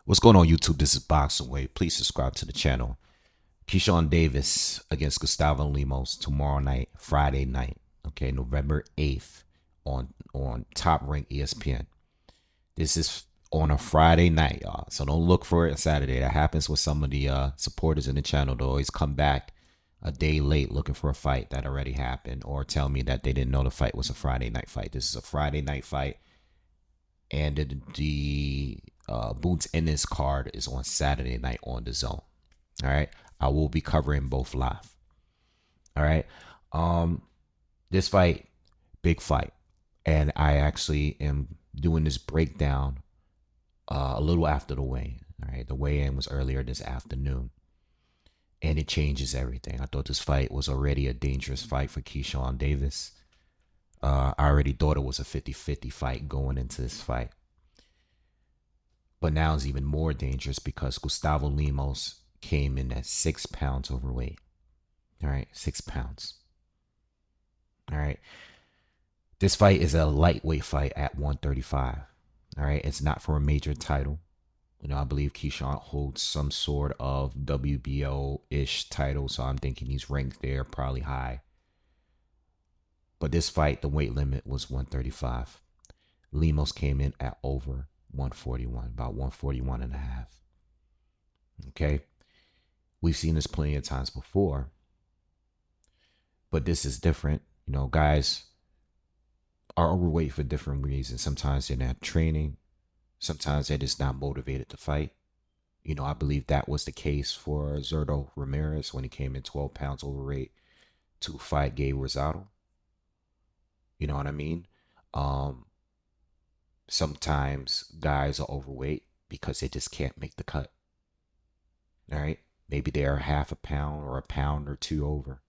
What's going on, YouTube? This is Boxingwave. Please subscribe to the channel. Keshawn Davis against Gustavo Lemos tomorrow night, Friday night. Okay, November 8th on Top Rank ESPN. This is on a Friday night, y'all. So don't look for it on Saturday. That happens with some of the supporters in the channel. They always come back a day late looking for a fight that already happened, or tell me that they didn't know the fight was a Friday night fight. This is a Friday night fight, and the Boots in this card is on Saturday night on the Zone. All right, I will be covering both live. All right, this fight, big fight, and I actually am doing this breakdown a little after the weigh. All right, the weigh-in was earlier this afternoon, and it changes everything. I thought this fight was already a dangerous fight for Keshawn Davis. I already thought it was a 50-50 fight going into this fight. But now it's even more dangerous because Gustavo Lemos came in at 6 pounds overweight. All right, 6 pounds. All right. This fight is a lightweight fight at 135. All right, it's not for a major title. You know, I believe Keshawn holds some sort of WBO-ish title, so I'm thinking he's ranked there, probably high. But this fight, the weight limit was 135. Lemos came in at over 141, about 141 and a half. Okay. We've seen this plenty of times before, but this is different. You know, guys are overweight for different reasons. Sometimes they're not training. Sometimes they're just not motivated to fight. You know, I believe that was the case for Zurdo Ramirez when he came in 12 pounds overweight to fight Gabe Rosado. You know what I mean? Sometimes guys are overweight because they just can't make the cut. All right. Maybe they are half a pound or a pound or two over,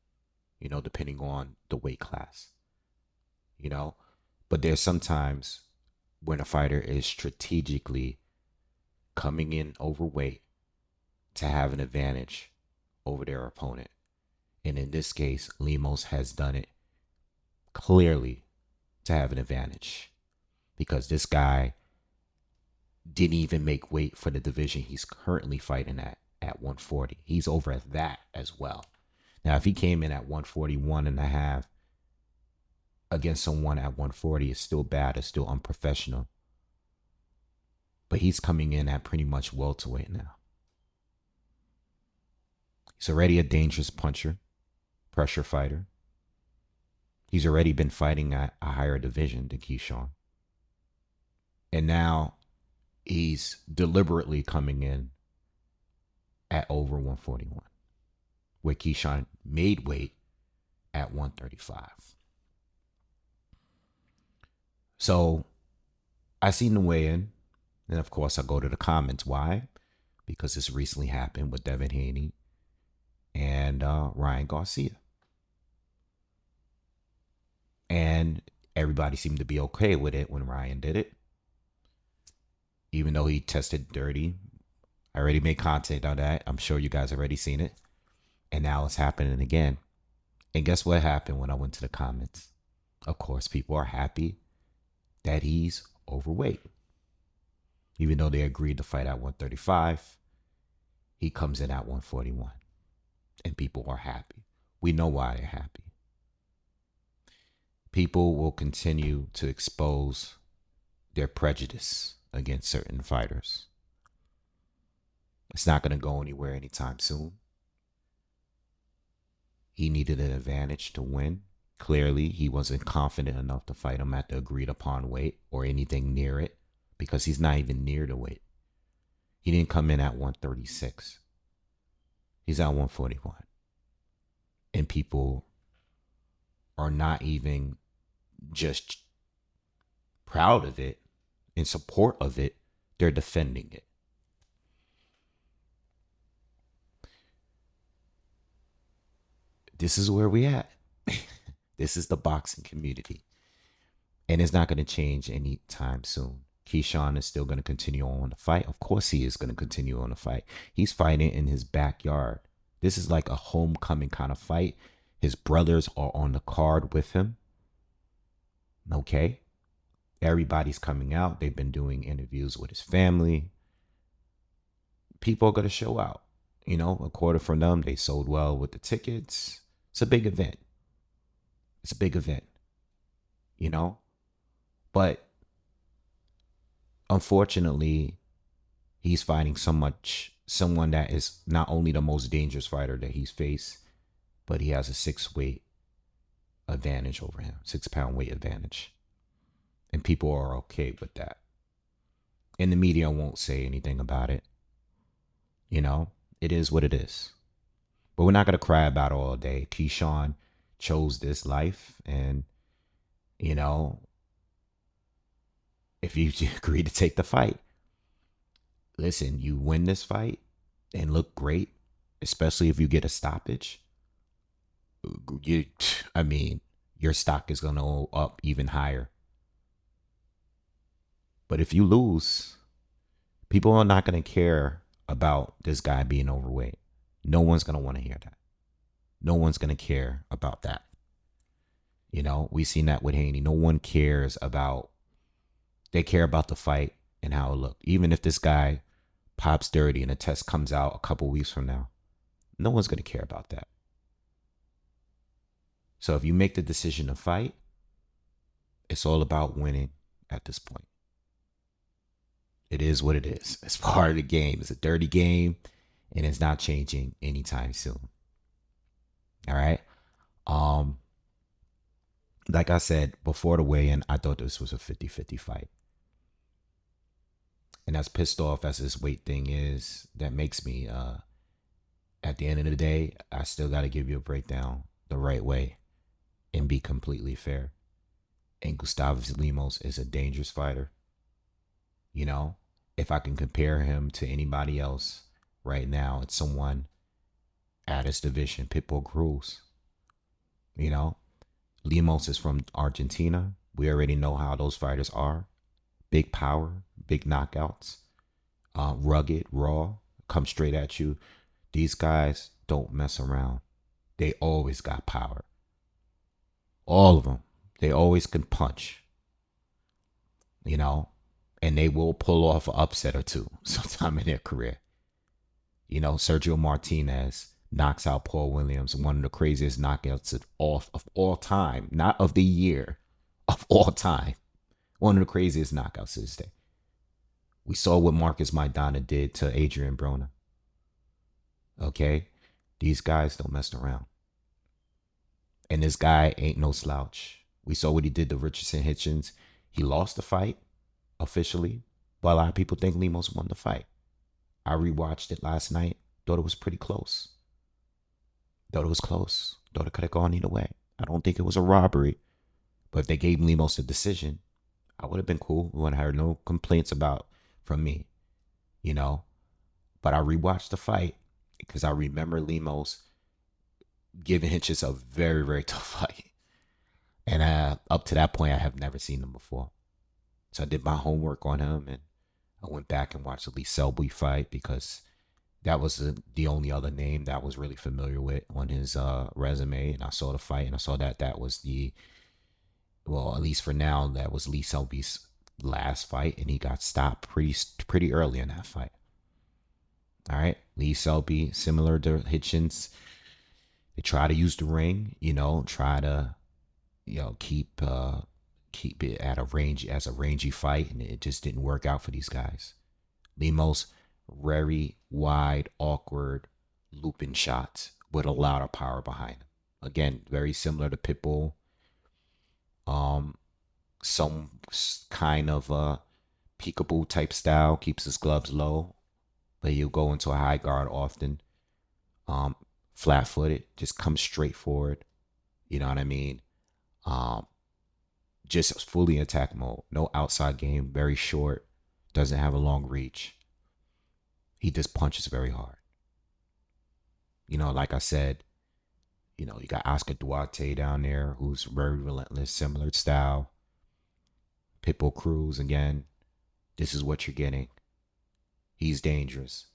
you know, depending on the weight class, you know. But there's sometimes when a fighter is strategically coming in overweight to have an advantage over their opponent. And in this case, Lemos has done it clearly to have an advantage, because this guy didn't even make weight for the division he's currently fighting at 140. He's over at that as well. Now, if he came in at 141 and a half against someone at 140, it's still bad. It's still unprofessional. But he's coming in at pretty much welterweight now. He's already a dangerous puncher, pressure fighter. He's already been fighting at a higher division than Keshawn. And now he's deliberately coming in at over 141, where Keshawn made weight at 135. So I seen the weigh-in, and of course I go to the comments. Why? Because this recently happened with Devin Haney and Ryan Garcia. And everybody seemed to be okay with it when Ryan did it, even though he tested dirty. I already made content on that. I'm sure you guys already seen it. And now it's happening again. And guess what happened when I went to the comments? Of course, people are happy that he's overweight. Even though they agreed to fight at 135, he comes in at 141. And people are happy. We know why they're happy. People will continue to expose their prejudice against certain fighters. It's not going to go anywhere anytime soon. He needed an advantage to win. Clearly, he wasn't confident enough to fight him at the agreed upon weight or anything near it, because he's not even near the weight. He didn't come in at 136. He's at 141. And people are not even just proud of it, in support of it, they're defending it. This is where we at. This is the boxing community. And it's not going to change anytime soon. Keshawn is still going to continue on the fight. Of course he is going to continue on the fight. He's fighting in his backyard. This is like a homecoming kind of fight. His brothers are on the card with him. Okay. Everybody's coming out. They've been doing interviews with his family. people are going to show out. You know, a quarter from them, they sold well with the tickets. It's a big event. It's a big event, you know? But unfortunately, he's fighting someone that is not only the most dangerous fighter that he's faced, but he has a 6 weight advantage over him, 6 pound weight advantage. And people are okay with that. And the media won't say anything about it. You know, it is what it is. But we're not going to cry about it all day. Keshawn chose this life. And, you know, if you agree to take the fight, listen, you win this fight and look great, especially if you get a stoppage. I mean, your stock is going to go up even higher. But if you lose, people are not going to care about this guy being overweight. No one's going to want to hear that. No one's going to care about that. You know, we've seen that with Haney. No one cares about, they care about the fight and how it looked. Even if this guy pops dirty and a test comes out a couple weeks from now, no one's going to care about that. So if you make the decision to fight, it's all about winning at this point. It is what it is. It's part of the game. It's a dirty game, and it's not changing anytime soon. All right. Like I said before the weigh-in, I thought this was a 50-50 fight. And as pissed off as this weight thing is, that makes me, at the end of the day, I still got to give you a breakdown the right way and be completely fair. And Gustavo Lemos is a dangerous fighter. You know, if I can compare him to anybody else right now, it's someone at his division, Pitbull Cruz. You know, Lemos is from Argentina. We already know how those fighters are. Big power, big knockouts, rugged, raw, come straight at you. These guys don't mess around. They always got power. All of them. They always can punch. You know, and they will pull off an upset or two sometime in their career. You know, Sergio Martinez knocks out Paul Williams, one of the craziest knockouts of all time, not of the year, of all time. One of the craziest knockouts to this day. We saw what Marcus Maidana did to Adrian Broner. Okay? These guys don't mess around. And this guy ain't no slouch. We saw what he did to Richardson Hitchens. He lost the fight officially, but a lot of people think Lemos won the fight. I rewatched it last night. Thought it was pretty close. Thought it was close. Thought it could have gone either way. I don't think it was a robbery. But if they gave Lemos a decision, I would have been cool. We would have heard no complaints from me, you know. But I rewatched the fight because I remember Lemos giving Hitchens a very, very tough fight. And up to that point, I have never seen him before. So I did my homework on him, and I went back and watched the Lee Selby fight because that was the only other name that I was really familiar with on his resume. And I saw the fight, and I saw that was well, at least for now, that was Lee Selby's last fight, and he got stopped pretty early in that fight. All right, Lee Selby, similar to Hitchens, they try to use the ring, you know, try to, you know, keep it at a range as a rangy fight, and it just didn't work out for these guys. Lemos, very wide, awkward, looping shots with a lot of power behind him. Again, very similar to Pitbull. Some kind of peekaboo type style, keeps his gloves low, but he'll go into a high guard often. Flat footed, just comes straight forward. You know what I mean? Just fully attack mode. No outside game, very short, doesn't have a long reach. He just punches very hard. You know, like I said, you know, you got Oscar Duarte down there, who's very relentless, similar style. Pitbull Cruz, again, this is what you're getting. He's dangerous,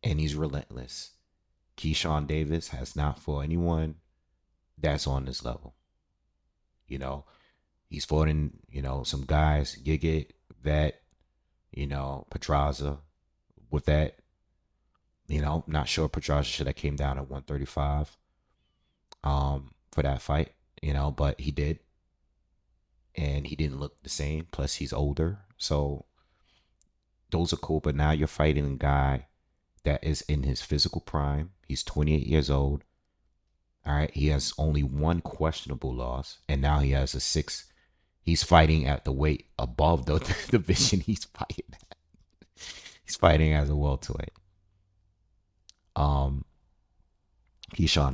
and he's relentless. Keshawn Davis has not fought anyone that's on this level. You know, he's fought in, you know, some guys, Gigit, Vet, you know, Petraza, with that, Not sure Pedraza should have came down at 135 for that fight, but he did. And he didn't look the same. Plus, he's older. So those are cool. But now you're fighting a guy that is in his physical prime. He's 28 years old. All right. He has only one questionable loss. And now he has a six. He's fighting at the weight above the division he's fighting at. He's fighting as a welterweight. Keshawn,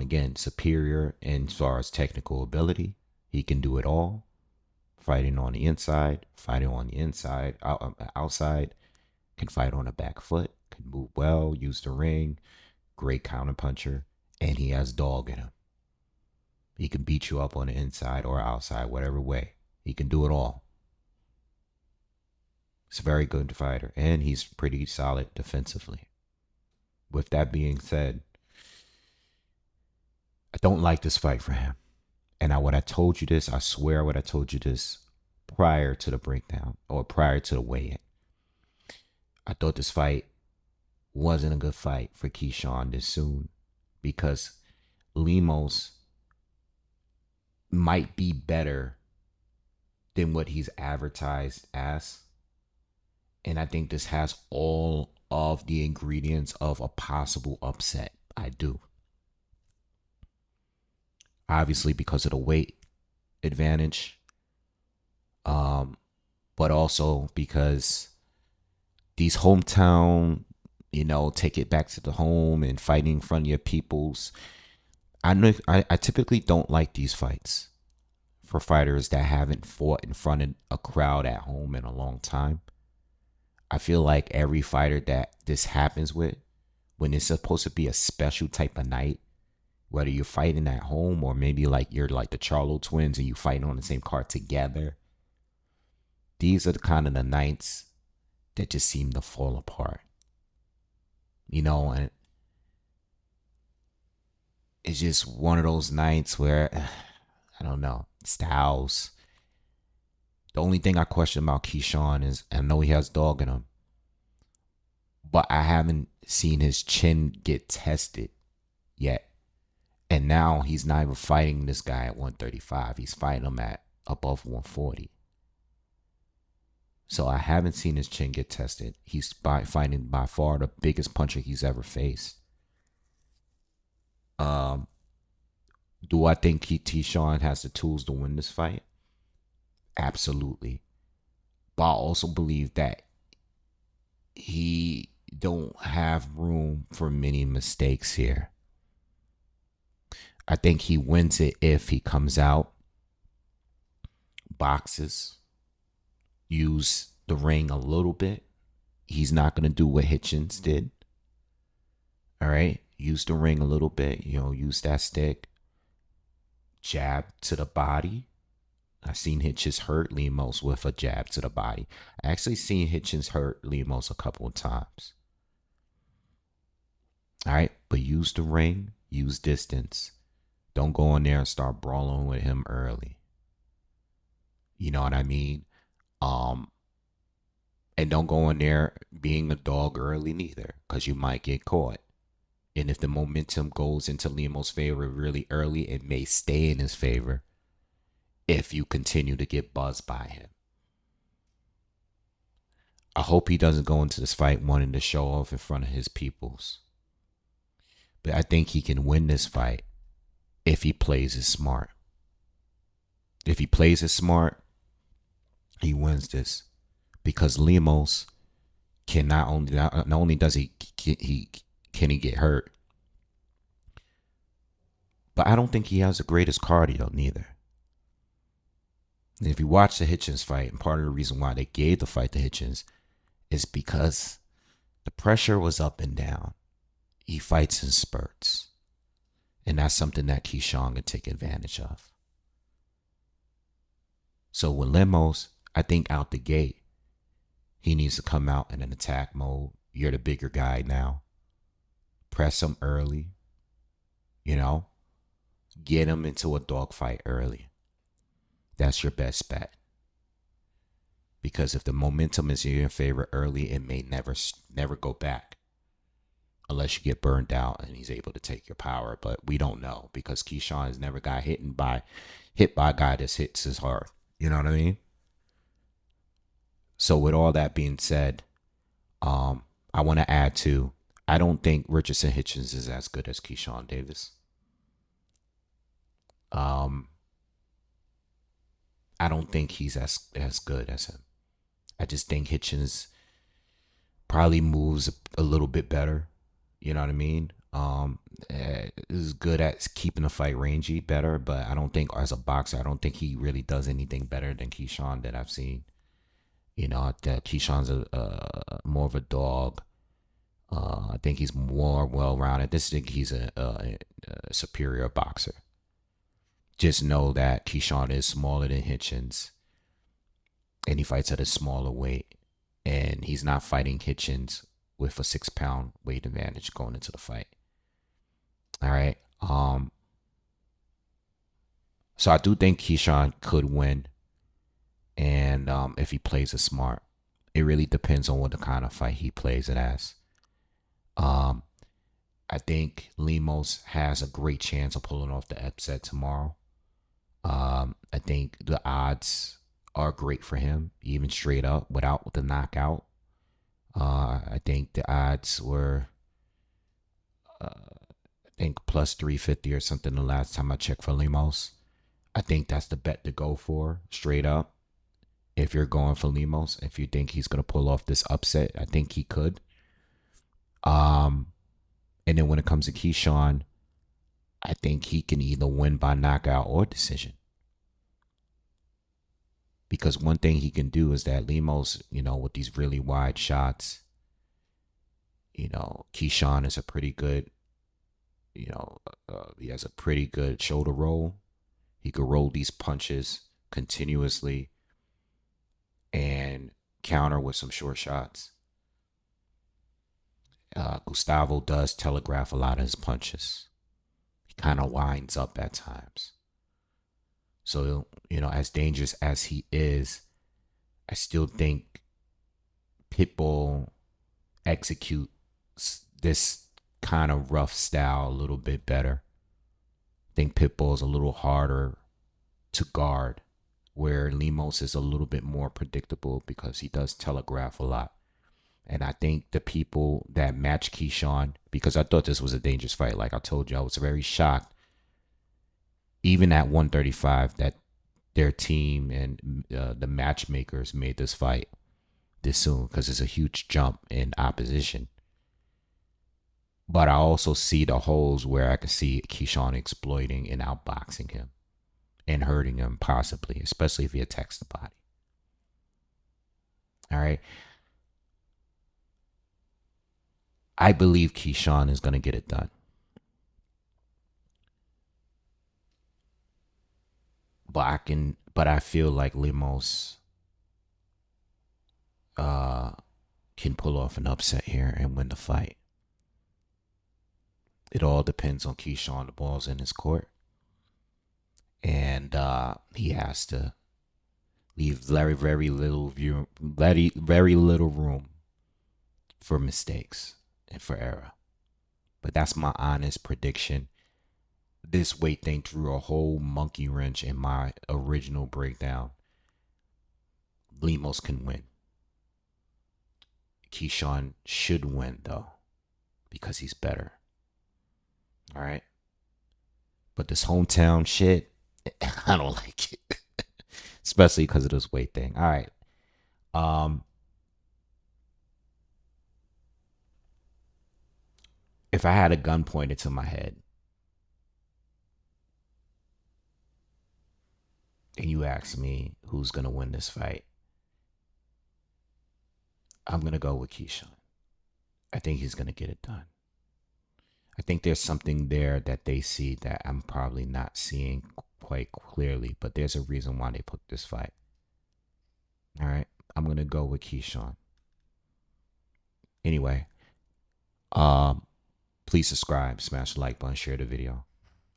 again, superior as far as technical ability. He can do it all. Fighting on the inside, fighting on the inside, outside, can fight on the back foot, can move well, use the ring, great counterpuncher, and he has dog in him. He can beat you up on the inside or outside, whatever way. He can do it all. He's a very good fighter, and he's pretty solid defensively. With that being said, I don't like this fight for him. And when I told you this, I swear I told you this prior to the breakdown or prior to the weigh-in. I thought this fight wasn't a good fight for Keshawn this soon because Lemos might be better than what he's advertised as. And I think this has all of the ingredients of a possible upset. I do. Obviously, because of the weight advantage, but also because these hometown, take it back to the home and fighting in front of your peoples. I typically don't like these fights for fighters that haven't fought in front of a crowd at home in a long time. I feel like every fighter that this happens with, when it's supposed to be a special type of night, whether you're fighting at home or maybe like you're like the Charlo twins and you fighting on the same card together. These are the kind of the nights that just seem to fall apart. And it's just one of those nights where, I don't know, styles. The only thing I question about Keshawn is, I know he has dog in him, but I haven't seen his chin get tested yet. And now he's not even fighting this guy at 135. He's fighting him at above 140. So I haven't seen his chin get tested. He's fighting by far the biggest puncher he's ever faced. Do I think Keshawn has the tools to win this fight? Absolutely. But I also believe that he don't have room for many mistakes here. I think he wins it if he comes out, boxes, use the ring a little bit. He's not going to do what Hitchens did. All right. Use the ring a little bit. Use that stick. Jab to the body. I've seen Hitchens hurt Lemos with a jab to the body. I actually seen Hitchens hurt Lemos a couple of times. All right. But use the ring. Use distance. Don't go in there and start brawling with him early. You know what I mean? And don't go in there being a dog early neither, because you might get caught. And if the momentum goes into Lemos' favor really early, it may stay in his favor if you continue to get buzzed by him. I hope he doesn't go into this fight wanting to show off in front of his peoples. But I think he can win this fight if he plays it smart. If he plays it smart, he wins this. Because Lemos can not only does he get hurt, but I don't think he has the greatest cardio neither. And if you watch the Hitchens fight, and part of the reason why they gave the fight to Hitchens is because the pressure was up and down. He fights in spurts. And that's something that Keshawn can take advantage of. So with Lemos, I think out the gate, he needs to come out in an attack mode. You're the bigger guy now. Press him early. Get him into a dogfight early. That's your best bet. Because if the momentum is in your favor early, it may never go back. unless you get burned out and he's able to take your power. But we don't know because Keshawn has never got hit by a guy that hits as hard. You know what I mean? So with all that being said, I want to add to, I don't think Richardson Hitchens is as good as Keshawn Davis. I don't think he's as good as him. I just think Hitchens probably moves a little bit better. You know what I mean? Is good at keeping the fight rangy better, but I don't think as a boxer, I don't think he really does anything better than Keshawn that I've seen. You know, that Keyshawn's more of a dog. I think he's more well-rounded. I think he's a superior boxer. Just know that Keshawn is smaller than Hitchens, and he fights at a smaller weight, and he's not fighting Hitchens with a 6-pound weight advantage going into the fight. All right. So I do think Keshawn could win, and if he plays it smart, it really depends on what the kind of fight he plays it as. I think Lemos has a great chance of pulling off the upset tomorrow. I think the odds are great for him, even straight up without the knockout. I think the odds were, I think plus 350 or something the last time I checked for Lemos. I think that's the bet to go for straight up. If you're going for Lemos, if you think he's gonna pull off this upset, I think he could. And then when it comes to Keshawn, I think he can either win by knockout or decision. Because one thing he can do is that Lemos, with these really wide shots, Keshawn is a pretty good, he has a pretty good shoulder roll. He could roll these punches continuously and counter with some short shots. Gustavo does telegraph a lot of his punches. He kind of winds up at times. So, as dangerous as he is, I still think Pitbull executes this kind of rough style a little bit better. I think Pitbull is a little harder to guard, where Lemos is a little bit more predictable because he does telegraph a lot. And I think the people that match Keshawn, because I thought this was a dangerous fight, like I told you, I was very shocked, even at 135, that their team and the matchmakers made this fight this soon, because it's a huge jump in opposition. But I also see the holes where I can see Keshawn exploiting and outboxing him and hurting him possibly, especially if he attacks the body. All right. I believe Keshawn is going to get it done. But I feel like Lemos can pull off an upset here and win the fight. It all depends on Keshawn. The ball's in his court, and he has to leave very, very little room for mistakes and for error. But that's my honest prediction. This weight thing threw a whole monkey wrench in my original breakdown. Lemos can win. Keshawn should win, though, because he's better. All right? But this hometown shit, I don't like it. Especially because of this weight thing. All right. If I had a gun pointed to my head, and you ask me who's going to win this fight, I'm going to go with Keshawn. I think he's going to get it done. I think there's something there that they see that I'm probably not seeing quite clearly, but there's a reason why they put this fight. All right. I'm going to go with Keshawn. Anyway, please subscribe, smash the like button, share the video.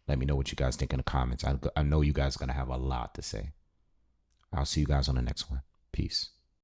Let me know what you guys think in the comments. I know you guys are going to have a lot to say. I'll see you guys on the next one. Peace.